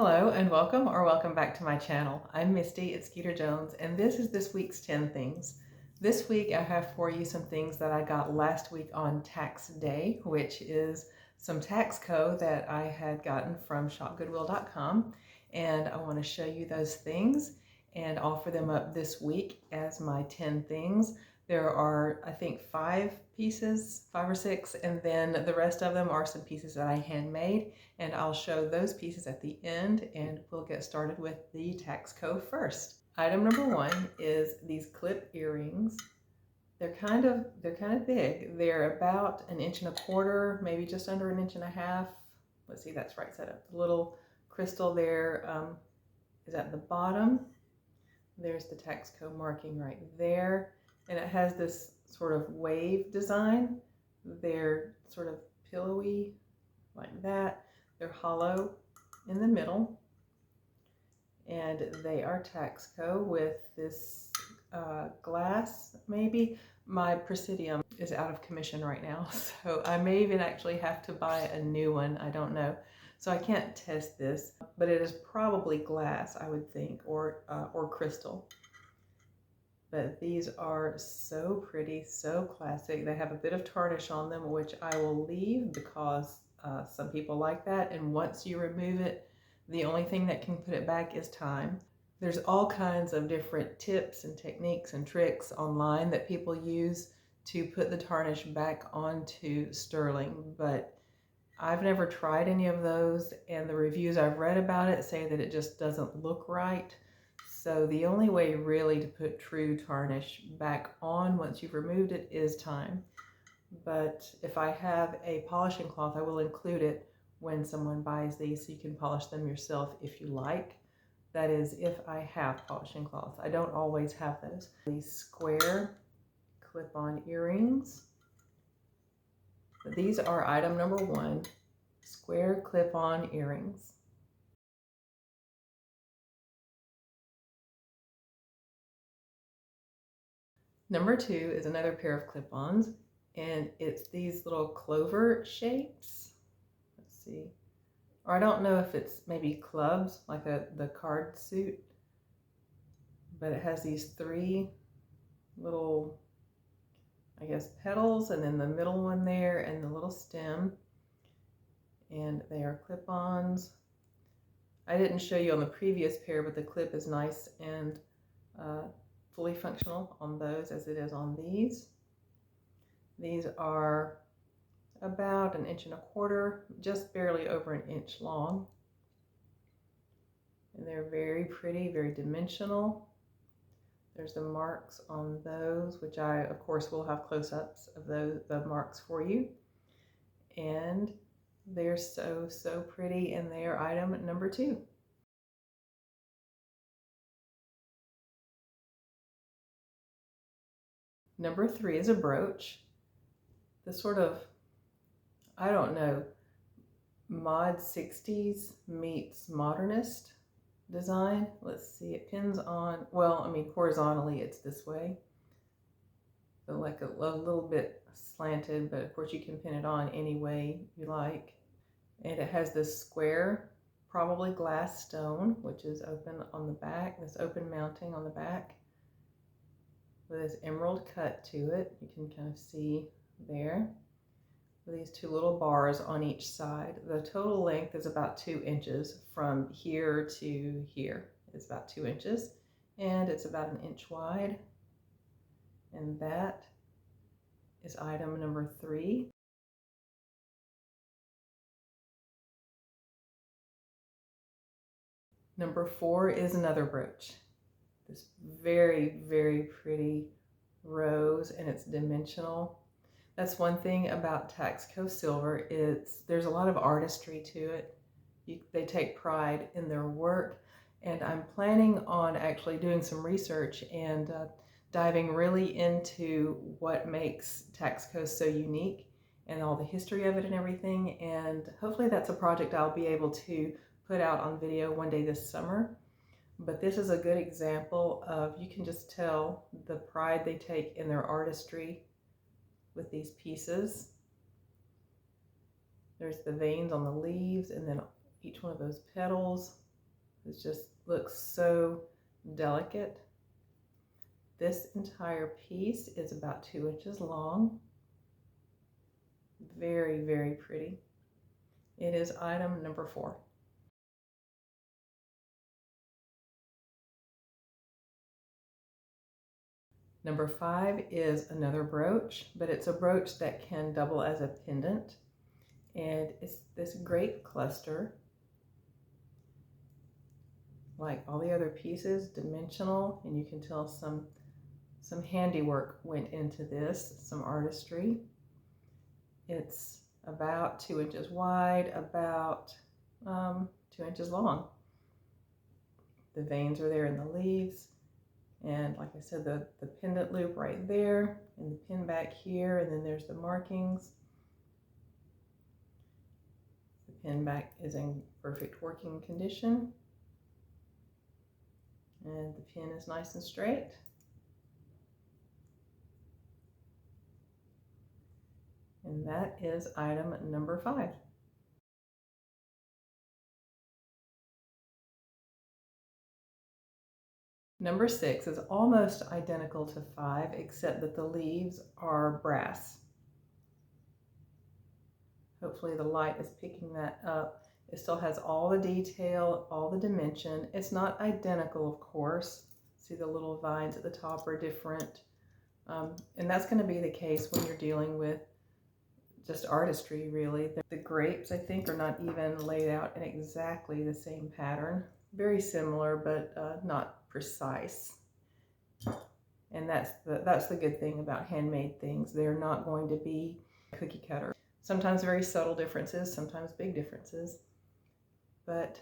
Hello and welcome or welcome back to my channel. I'm Misty at Skeeterjones and this is this week's 10 things. This week I have for you some things that I got last week on tax day, which is some Taxco that I had gotten from shopgoodwill.com, and I want to show you those things and offer them up this week as my 10 things. There are, I think, 5 pieces, 5 or 6, and then the rest of them are some pieces that I handmade, and I'll show those pieces at the end, and we'll get started with the Taxco first. Item number 1 is these clip earrings. They're kind of big. They're about 1.25 inches, maybe just under 1.5 inches. Let's see, that's right side up. The little crystal there is at the bottom. There's the Taxco marking right there. And it has this sort of wave design. They're sort of pillowy like that. They're hollow in the middle. And they are Taxco with this glass, maybe. My Presidium is out of commission right now, so I may even actually have to buy a new one. I don't know. So I can't test this, but it is probably glass, I would think, or crystal. But these are so pretty, so classic. They have a bit of tarnish on them, which I will leave because some people like that. And once you remove it, the only thing that can put it back is time. There's all kinds of different tips and techniques and tricks online that people use to put the tarnish back onto sterling, but I've never tried any of those, and the reviews I've read about it say that it just doesn't look right. So the only way really to put true tarnish back on once you've removed it is time. But if I have a polishing cloth, I will include it when someone buys these so you can polish them yourself if you like. That is, if I have polishing cloths. I don't always have those. These square clip-on earrings. These are item number 1, square clip-on earrings. Number 2 is another pair of clip-ons, and it's these little clover shapes. Let's see. Or I don't know if it's maybe clubs, like the card suit, but it has these 3 little, I guess, petals, and then the middle one there, and the little stem. And they are clip-ons. I didn't show you on the previous pair, but the clip is nice and fully functional on those as it is on these. These are about 1.25 inches, just barely over 1 inch long. And they're very pretty, very dimensional. There's the marks on those, which I, of course, will have close-ups of the marks for you. And they're so, so pretty, and they are item number 2. Number 3 is a brooch. This sort of, I don't know, mod 60s meets modernist design. Let's see, it pins on, well, I mean, horizontally it's this way. So like a little bit slanted, but of course you can pin it on any way you like. And it has this square, probably glass stone, which is open on the back, this open mounting on the back, with this emerald cut to it. You can kind of see there. With these 2 little bars on each side. The total length is about 2 inches from here to here. It's about 2 inches, and it's about 1 inch wide. And that is item number 3. Number 4 is another brooch. This very, very pretty rose, and it's dimensional. That's one thing about Taxco silver, there's a lot of artistry to it. They take pride in their work, and I'm planning on actually doing some research and diving really into what makes Taxco so unique and all the history of it and everything, and hopefully that's a project I'll be able to put out on video one day this summer. But this is a good example of, you can just tell the pride they take in their artistry with these pieces. There's the veins on the leaves, and then each one of those petals. It just looks so delicate. This entire piece is about 2 inches long. Very, very pretty. It is item number 4. Number 5 is another brooch, but it's a brooch that can double as a pendant. And it's this grape cluster. Like all the other pieces, dimensional, and you can tell some handiwork went into this, some artistry. It's about 2 inches wide, about 2 inches long. The veins are there in the leaves. And like I said, the pendant loop right there, and the pin back here, and then there's the markings. The pin back is in perfect working condition. And the pin is nice and straight. And that is item number 5. Number 6 is almost identical to 5, except that the leaves are brass. Hopefully the light is picking that up. It still has all the detail, all the dimension. It's not identical, of course. See, the little vines at the top are different. And that's going to be the case when you're dealing with just artistry, really. The grapes, I think, are not even laid out in exactly the same pattern. Very similar, but not precise. And that's the good thing about handmade things. They're not going to be cookie cutter. Sometimes very subtle differences, sometimes big differences. But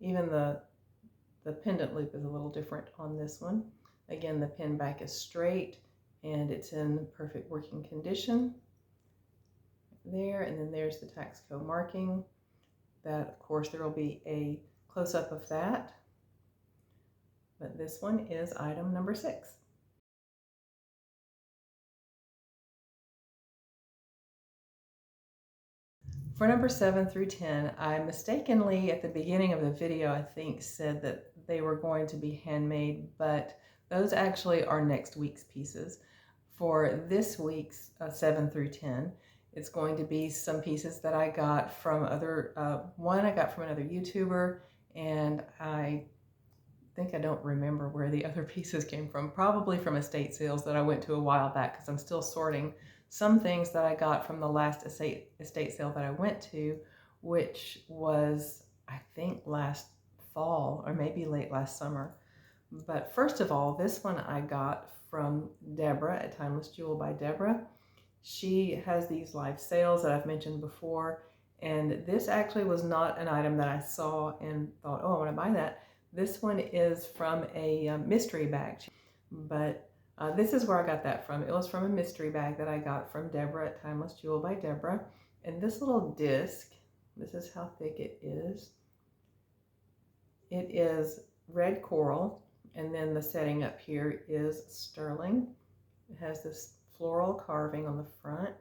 even the pendant loop is a little different on this one. Again, the pin back is straight and it's in perfect working condition. There, and then there's the Taxco marking. That, of course, there will be a close-up of that. But this one is item number 6. For number 7 through 10, I mistakenly at the beginning of the video, I think, said that they were going to be handmade, but those actually are next week's pieces. For this week's 7 through 10, it's going to be some pieces that I got from one I got from another YouTuber, and I think I don't remember where the other pieces came from. Probably from estate sales that I went to a while back, because I'm still sorting some things that I got from the last estate sale that I went to, which was, I think, last fall or maybe late last summer. But first of all, this one I got from Deborah at Timeless Jewel by Deborah. She has these live sales that I've mentioned before, and this actually was not an item that I saw and thought, oh, I want to buy that. This one is from a mystery bag, but this is where I got that from. It was from a mystery bag that I got from Deborah at Timeless Jewel by Deborah. And this little disc, this is how thick it is. It is red coral, and then the setting up here is sterling. It has this floral carving on the front,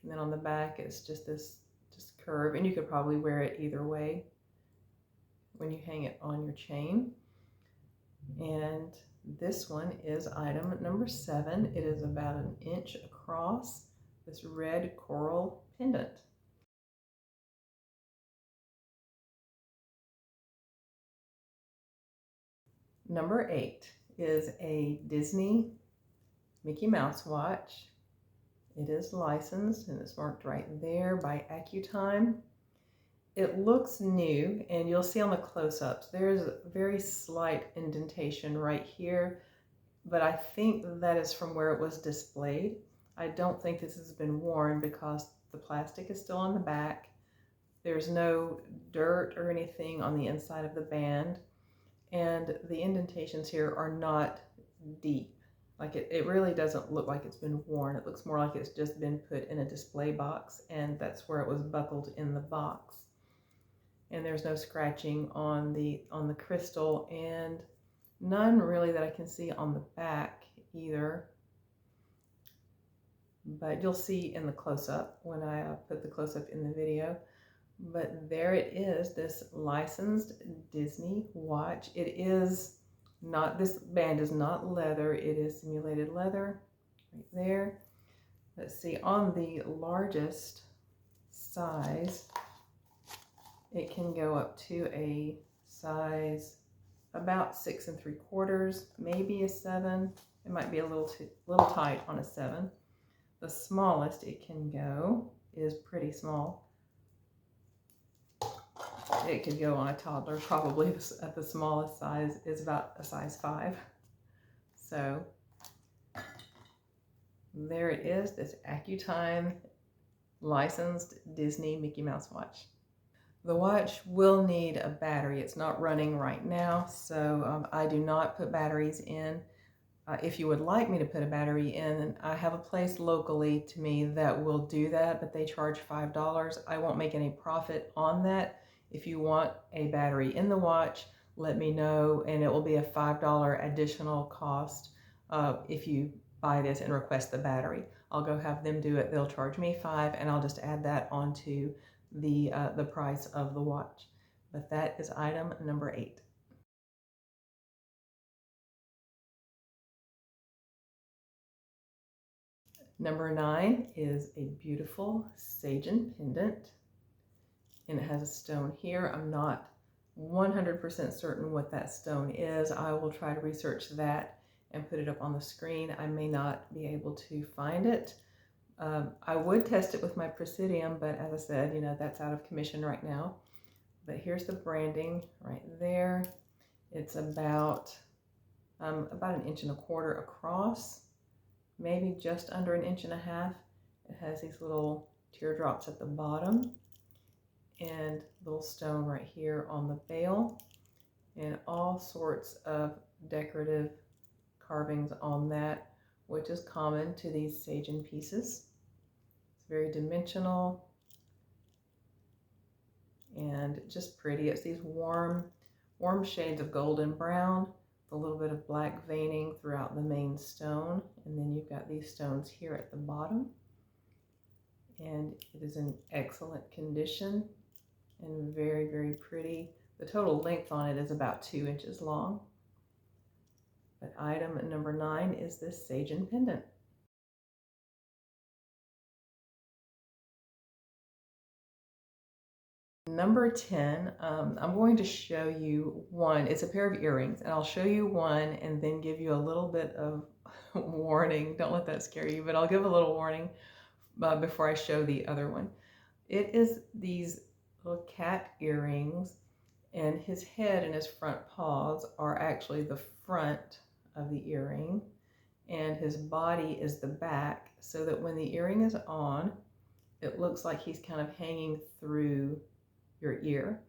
and then on the back it's just this curve, and you could probably wear it either way when you hang it on your chain. And this one is item number 7. It is about 1 inch across, this red coral pendant. Number 8 is a Disney Mickey Mouse watch. It is licensed and it's marked right there by AccuTime. It looks new, and you'll see on the close-ups there's a very slight indentation right here, but I think that is from where it was displayed. I don't think this has been worn because the plastic is still on the back. There's no dirt or anything on the inside of the band, and the indentations here are not deep. Like it really doesn't look like it's been worn. It looks more like it's just been put in a display box, and that's where it was buckled in the box. And there's no scratching on the crystal, and none really that I can see on the back either. But you'll see in the close-up when I put the close-up in the video. But there it is, this licensed Disney watch. It is not, this band is not leather, it is simulated leather right there. Let's see, on the largest size, it can go up to a size about 6 3/4, maybe a 7. It might be a little tight on a 7. The smallest it can go is pretty small. It could go on a toddler, probably at the smallest size is about a size 5. So there it is, this AccuTime licensed Disney Mickey Mouse watch. The watch will need a battery. It's not running right now, so I do not put batteries in. If you would like me to put a battery in, I have a place locally to me that will do that, but they charge $5. I won't make any profit on that. If you want a battery in the watch, let me know, and it will be a $5 additional cost if you buy this and request the battery. I'll go have them do it. They'll charge me $5, and I'll just add that onto the price of the watch. But that is item number 8. Number 9 is a beautiful Sajen pendant, and it has a stone here. I'm not 100% certain what that stone is. I will try to research that and put it up on the screen. I may not be able to find it. I would test it with my Presidium, but as I said, you know, that's out of commission right now. But here's the branding right there. It's about 1.25 inches across, maybe just under 1.5 inches. It has these little teardrops at the bottom and little stone right here on the bail, and all sorts of decorative carvings on that, which is common to these Sajen pieces. It's very dimensional and just pretty. It's these warm shades of golden brown, a little bit of black veining throughout the main stone, and then you've got these stones here at the bottom. And it is in excellent condition and very, very pretty. The total length on it is about 2 inches long. But item number 9 is this Sajen pendant. Number 10, I'm going to show you one. It's a pair of earrings, and I'll show you one and then give you a little bit of warning. Don't let that scare you, but I'll give a little warning before I show the other one. It is these little cat earrings, and his head and his front paws are actually the front of the earring, and his body is the back, so that when the earring is on, it looks like he's kind of hanging through your ear.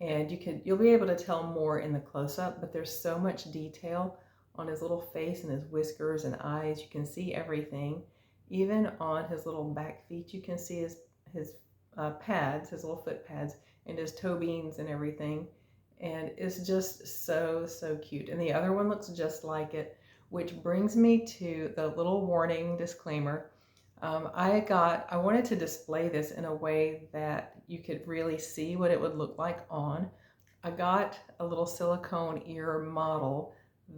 And you'll be able to tell more in the close-up, but there's so much detail on his little face and his whiskers and eyes. You can see everything. Even on his little back feet, you can see his pads, his little foot pads, and his toe beans and everything. And it's just so, so cute. And the other one looks just like it, which brings me to the little warning disclaimer. I wanted to display this in a way that you could really see what it would look like on. I got a little silicone ear model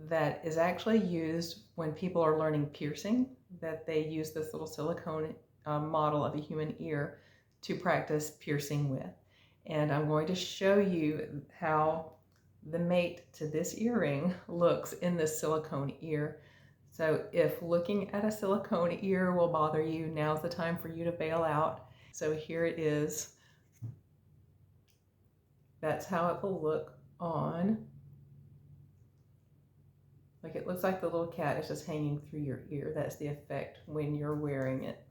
that is actually used when people are learning piercing, that they use this little silicone model of a human ear to practice piercing with. And I'm going to show you how the mate to this earring looks in this silicone ear. So if looking at a silicone ear will bother you, now's the time for you to bail out. So here it is. That's how it will look on. Like, it looks like the little cat is just hanging through your ear. That's the effect when you're wearing it.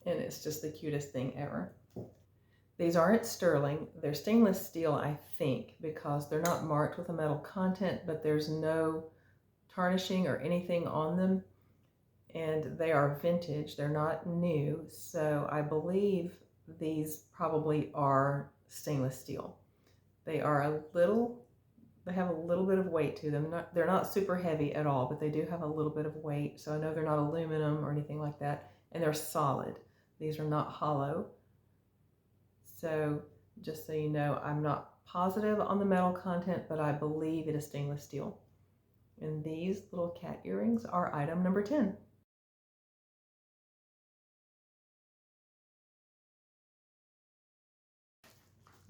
And it's just the cutest thing ever. These aren't sterling, they're stainless steel, I think, because they're not marked with a metal content, but there's no tarnishing or anything on them. And they are vintage, they're not new, so I believe these probably are stainless steel. They have a little bit of weight to them. They're not super heavy at all, but they do have a little bit of weight, so I know they're not aluminum or anything like that. and they're solid. These are not hollow. So just so you know, I'm not positive on the metal content, but I believe it is stainless steel. And these little cat earrings are item number 10.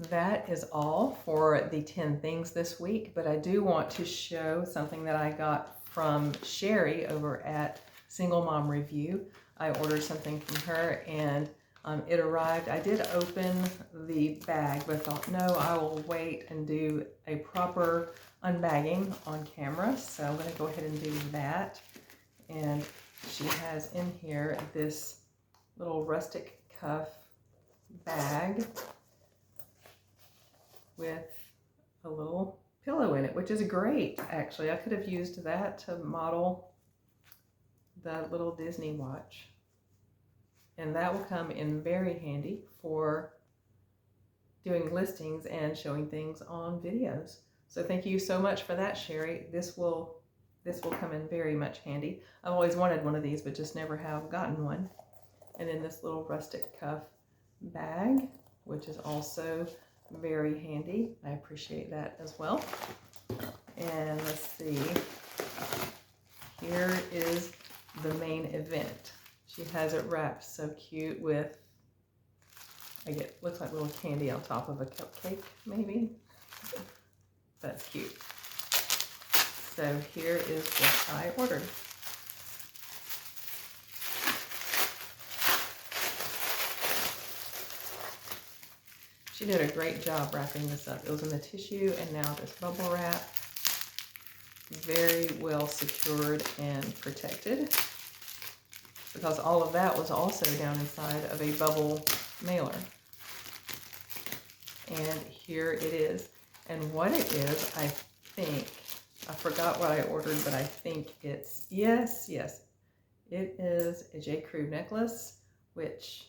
That is all for the 10 things this week, but I do want to show something that I got from Sherry over at Single Mom Review. I ordered something from her and it arrived. I did open the bag, but thought, no, I will wait and do a proper unbagging on camera. So I'm going to go ahead and do that. And she has in here this little rustic cuff bag with a little pillow in it, which is great, actually. I could have used that to model the little Disney watch. And that will come in very handy for doing listings and showing things on videos. So thank you so much for that, Sherry. This will come in very much handy. I've always wanted one of these, but just never have gotten one. And then this little rustic cuff bag, which is also very handy. I appreciate that as well. And let's see, here is the main event. She has it wrapped so cute with, looks like little candy on top of a cupcake, maybe. That's cute. So here is what I ordered. She did a great job wrapping this up. It was in the tissue and now this bubble wrap. Very well secured and protected, because all of that was also down inside of a bubble mailer. And here it is. And what it is, I think, I forgot what I ordered, but I think it's, yes, it is a J. Crew necklace, which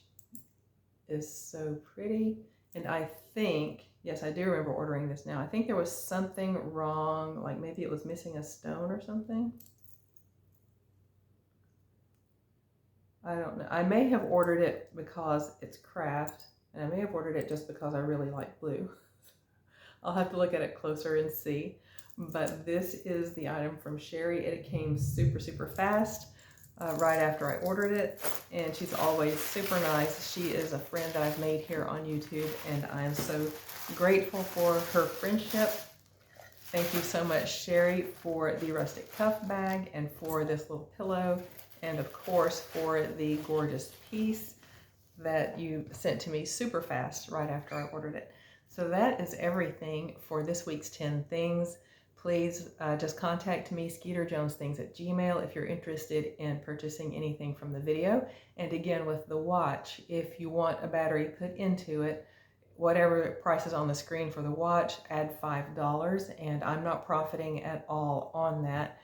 is so pretty. And I think, yes, I do remember ordering this now. I think there was something wrong, like maybe it was missing a stone or something. I don't know. I may have ordered it because it's craft, and I may have ordered it just because I really like blue. I'll have to look at it closer and see. But this is the item from Sherry. It came super, super fast right after I ordered it. And she's always super nice. She is a friend that I've made here on YouTube, and I am so grateful for her friendship. Thank you so much, Sherry, for the rustic cuff bag and for this little pillow. And of course, for the gorgeous piece that you sent to me super fast right after I ordered it. So that is everything for this week's 10 things. Please just contact me, skeeterjonesthings at Gmail, if you're interested in purchasing anything from the video. And again, with the watch, if you want a battery put into it, whatever price is on the screen for the watch, add $5, and I'm not profiting at all on that.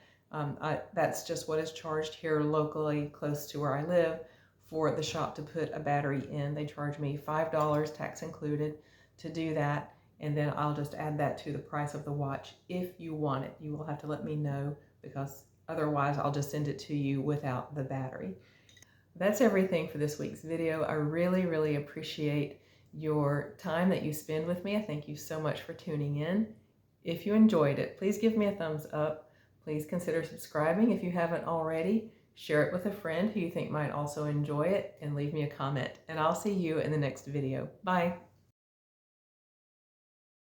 That's just what is charged here locally, close to where I live, for the shop to put a battery in. They charge me $5, tax included, to do that. And then I'll just add that to the price of the watch. If you want it, you will have to let me know, because otherwise I'll just send it to you without the battery. That's everything for this week's video. I really, really appreciate your time that you spend with me. I thank you so much for tuning in. If you enjoyed it, please give me a thumbs up. Please consider subscribing if you haven't already. Share it with a friend who you think might also enjoy it, and leave me a comment. And I'll see you in the next video. Bye.